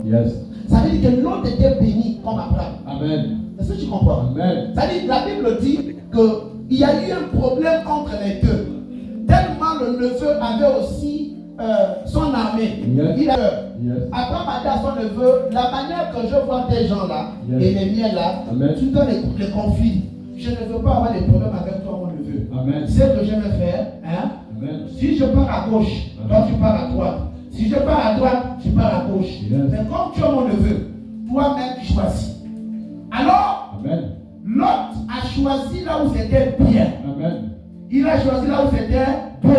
Yes. Ça veut dire que l'autre était béni comme Abraham. Amen. Est-ce que tu comprends? Amen. Ça veut dire que la Bible dit qu'il y a eu un problème entre les deux. Tellement le neveu avait aussi son armée. Yes. Il a Yes. Abraham a dit à son neveu, la manière que je vois tes gens là, Yes. et les miens là, Amen. tu dois les conflits. Je ne veux pas avoir des problèmes avec toi, mon neveu. Amen. C'est ce que je vais faire. Hein? Amen. Si je pars à gauche, toi tu pars à droite. Si je pars à droite, tu pars à gauche. Yes. Mais comme tu es mon neveu, toi-même tu choisis. Alors, Amen. Lot a choisi là où c'était bien. Amen. Il a choisi là où c'était beau.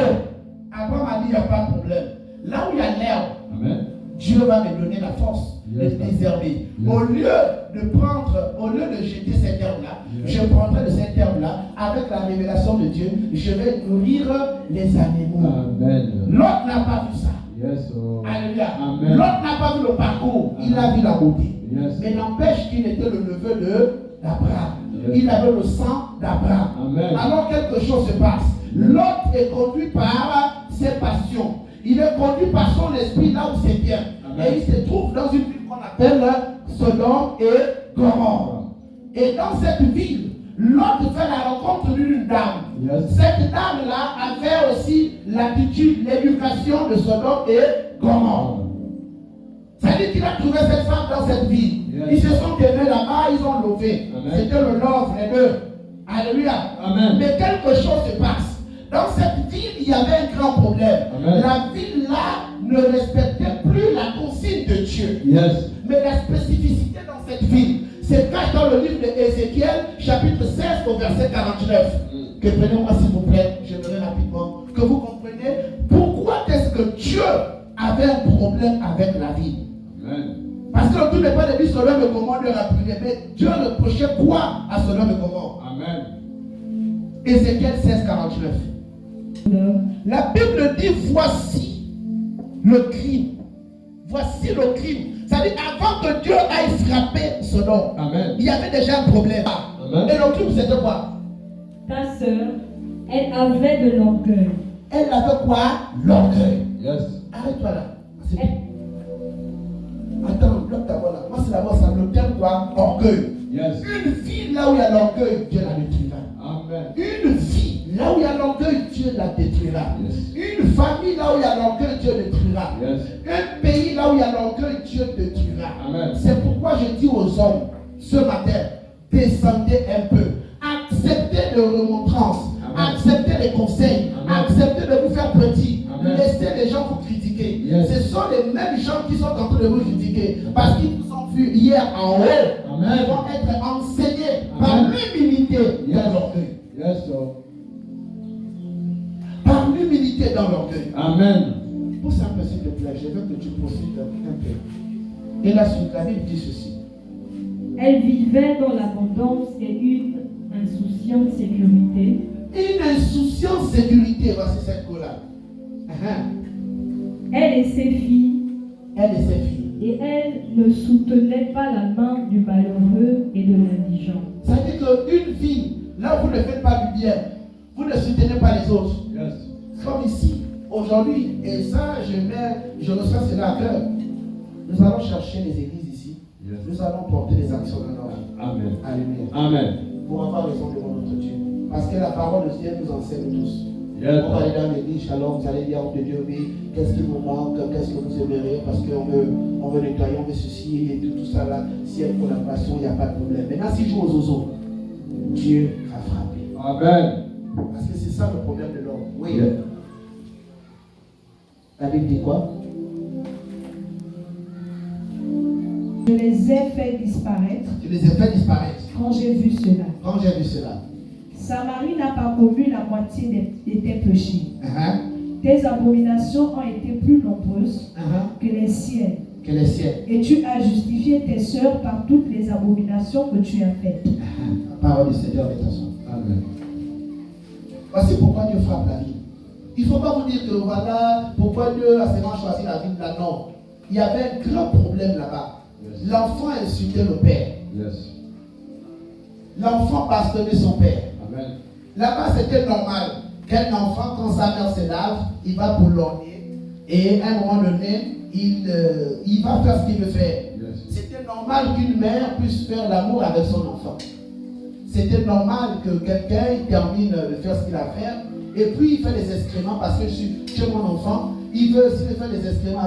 Abraham a dit, il n'y a pas de problème. Là où il y a l'herbe, Amen. Dieu va me donner la force Yes. de désherber. Yes. Au lieu de jeter cette herbe-là, Yes. je prendrai de cette herbe-là, avec la révélation de Dieu, je vais nourrir les animaux. Amen. L'autre n'a pas vu ça. Yes. Oh. Alléluia. Amen. L'autre n'a pas vu le parcours, il a vu la beauté. Yes. Mais n'empêche qu'il était le neveu d'Abraham. Yes. Il avait le sang d'Abraham. Amen. Alors quelque chose se passe. L'autre est conduit par ses passions. Il est conduit par son esprit là où c'est bien. Amen. Et il se trouve dans une ville qu'on appelle Sodome et Gomorrhe. Et dans cette ville, l'autre fait la rencontre d'une dame. Yes. Cette dame-là avait aussi l'attitude, l'éducation de Sodome et Gomorrhe. Ça veut dire qu'il a trouvé cette femme dans cette ville. Yes. Ils se sont tenus là-bas, ils ont levé. Amen. C'était le love, les deux. Alléluia. Amen. Mais quelque chose se passe. Dans cette ville, il y avait un grand problème. Amen. La ville là ne respectait plus la consigne de Dieu. Yes. Mais la spécificité dans cette ville se cache dans le livre d'Ézéchiel, chapitre 16, au verset 49. Que prenez-moi s'il vous plaît, je verrai rapidement, que vous compreniez pourquoi est-ce que Dieu avait un problème avec la ville. Amen. Parce que le tout n'est pas de dire Sodome et Gomorrhe leur a brûlé, mais Dieu reprochait quoi à Sodome et Gomorrhe? Amen. Ézéchiel 16, 49. La Bible dit voici le crime. Voici le crime. C'est-à-dire avant que Dieu aille frapper Sodome, Amen. il y avait déjà un problème. Amen. Et le crime c'était quoi? Ta sœur, elle avait de l'orgueil. Elle avait quoi? L'orgueil. Yes. Arrête-toi là. Attends, bloque ta voix là. Moi c'est d'abord ça, le terme quoi? Orgueil. Yes. Une vie là où il y a l'orgueil, Dieu la détruira. Amen. Une vie là où il y a l'orgueil, Dieu la détruira. Yes. Une famille là où il y a l'orgueil, Dieu détruira. Yes. Un pays là où il y a l'orgueil, Dieu détruira. Amen. C'est pourquoi je dis aux hommes ce matin, descendez un peu. Acceptez les remontrances. Amen. Acceptez les conseils. Amen. Acceptez de vous faire petit. Amen. Laissez les gens vous critiquer. Yes. Ce sont les mêmes gens qui sont en train de vous critiquer. Parce qu'ils vous ont vu hier en haut. Amen. Ils vont être enseignés Amen. par l'humilité Yes. dans l'orgueil. Yes. Oh. Par l'humilité dans l'orgueil. Amen. Pousse un peu s'il te plaît. Je veux que tu profites un peu. Et la suite, la Bible dit ceci. Elle vivait dans l'abondance et une insouciante sécurité. Une insouciante sécurité, voici cette cola. Elle et ses filles, Elle et ses filles. et elle ne soutenait pas la main du malheureux et de l'indigent. Ça veut dire qu'une vie, là où vous ne faites pas du bien, vous ne soutenez pas les autres. Yes. Comme ici, aujourd'hui, et ça, je reçois cela à cœur. Nous allons chercher les églises ici. Yes. Nous allons porter les actions de notre vie. Amen. Alléluia. Amen. Pour avoir raison devant notre Dieu. Parce que la parole de Dieu nous enseigne tous. Yes. On va aller dans l'église, shalom, vous allez dire au Dieu, oui, qu'est-ce qui vous manque, qu'est-ce que vous aimeriez, parce qu'on veut nettoyer, on veut ceci et tout ça là. Si elle pour la passion, il n'y a pas de problème. Maintenant, si je joue aux oiseaux, Dieu va frapper. Amen. Parce que c'est ça le problème de l'homme. Oui. Yes. La Bible dit quoi? Je les ai fait disparaître Tu les ai fait disparaître. quand j'ai vu cela. Quand j'ai vu cela. Samarie n'a pas commis la moitié de tes péchés. Uh-huh. Tes abominations ont été plus nombreuses Uh-huh. que les siennes. Que les ciels. Et tu as justifié tes sœurs par toutes les abominations que tu as faites. La parole du Seigneur est en soi. Amen. Voici pourquoi Dieu frappe la vie. Il ne faut pas vous dire que voilà pourquoi Dieu a seulement choisi la vie là. Non. Il y avait un grand problème là-bas. Yes. L'enfant insultait le père. Yes. L'enfant bastonnait son père. Amen. Là-bas, c'était normal qu'un enfant, quand sa mère se lave, il va boulonner. Et à un moment donné, il va faire ce qu'il veut faire. Yes. C'était normal qu'une mère puisse faire l'amour avec son enfant. C'était normal que quelqu'un termine de faire ce qu'il a à faire et puis il fait des excréments parce que je suis chez mon enfant. S'il veut faire des excréments,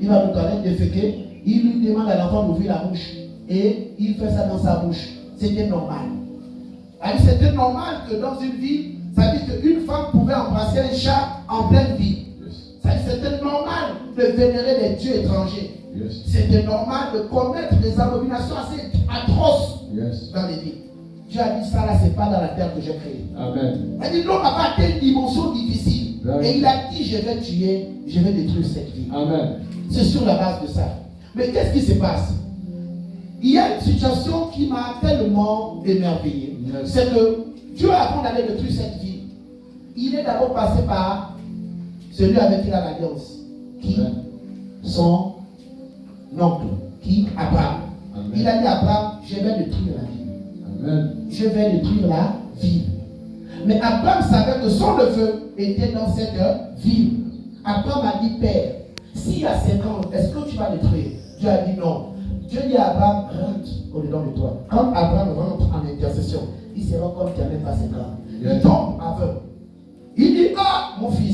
il va aux toilettes déféquer. Il lui demande à l'enfant d'ouvrir la bouche et il fait ça dans sa bouche. C'était normal. C'était normal que dans une ville, ça veut dire qu'une femme pouvait embrasser un chat en pleine ville. C'était normal de vénérer des dieux étrangers. Yes. C'était normal de commettre des abominations assez atroces Yes. dans les villes. Dieu a dit ça là, c'est pas dans la terre que j'ai créé. Amen. Il a dit l'homme a atteint une dimension difficile. Right. Et il a dit je vais tuer, je vais détruire cette ville. Amen. C'est sur la base de ça. Mais qu'est-ce qui se passe? Il y a une situation qui m'a tellement émerveillé. Yes. C'est que Dieu, avant d'aller détruire cette ville, il est d'abord passé par celui avec qui il a l'alliance, qui Amen. son oncle, qui Abraham. Amen. Il a dit à Abraham, je vais détruire la ville. Amen. Je vais détruire la ville. Mais Abraham savait que son neveu était dans cette ville. Abraham a dit, Père, s'il y a 5 ans, est-ce que tu vas détruire? Dieu a dit non. Dieu dit à Abraham, rentre au-dedans de toi. Quand Abraham rentre en intercession, il sera comme tu n'avais pas 5 ans. Yes. Il tombe aveugle. Il dit, ah, mon fils.